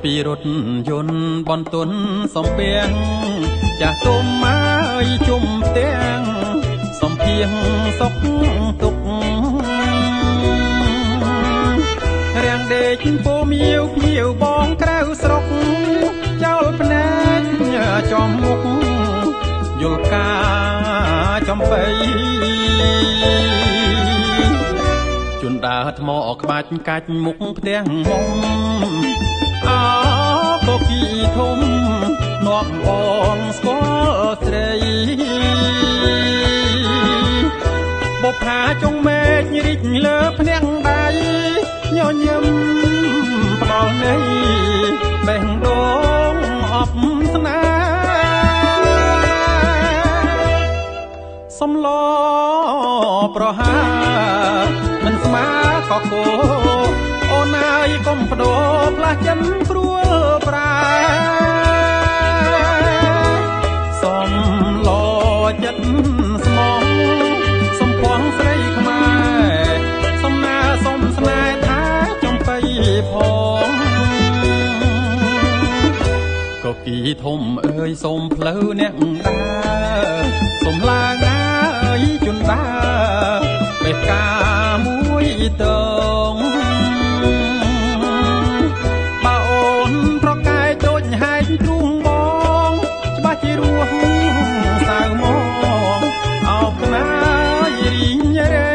ពីរថយន្តបនទុនសំពៀងចាស់ទុំមកជុំផ្ទាំងសំភៀងសុកទុករាំងដេកពោមៀវភៀវបងក្រៅស្រុកចោលភ្នែកចំមុខយល់ការចំបៃជន់ដើរថ្មក្បាច់កាច់មុខផ្ទះមុំអោកគីធំនាំបងស្គាល់ស្រីបុប្ផាចុងមេឃរីកលើភ្នាក់ដៃញញឹមផ្ដល់ន័យបេះដូងអបស្នេហ៍សំឡប្រហាមិនស្មើកកោអូនអើយកុំបដូរផ្លាស់ចិនព្រួលប្រែសំឡចិត្តស្មងសំភងស្រីខ្មែរសំណាសំស្នេហ៍ថាចំបៃផងកគីធំអើយសូមផ្លូវអ្នកដើរសូមឡើងអើយជន់ដើរបេះកាមួយតងបើអូនប្រកែកដូចហែកទ្រូងបងច្បាស់ជារស់សៅមកអោបណាយរីញរៃ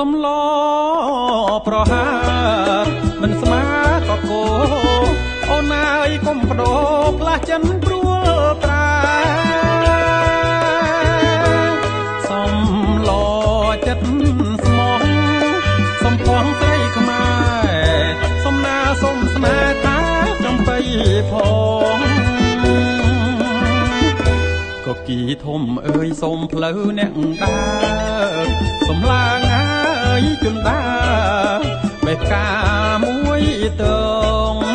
សំឡប្រហាមិនស្មើកកោអូនអើយកុំបដូរផ្លាស់ចិនព្រួលប្រែសំឡចិត្តស្មងសំភងស្រីខ្មែរសំណាសំស្នេហ៍ថាចំបៃផងកគីធំអើយសូមផ្លូវអ្នកដើរសំឡាងអើយជន់ដើរបេះកាមួយតង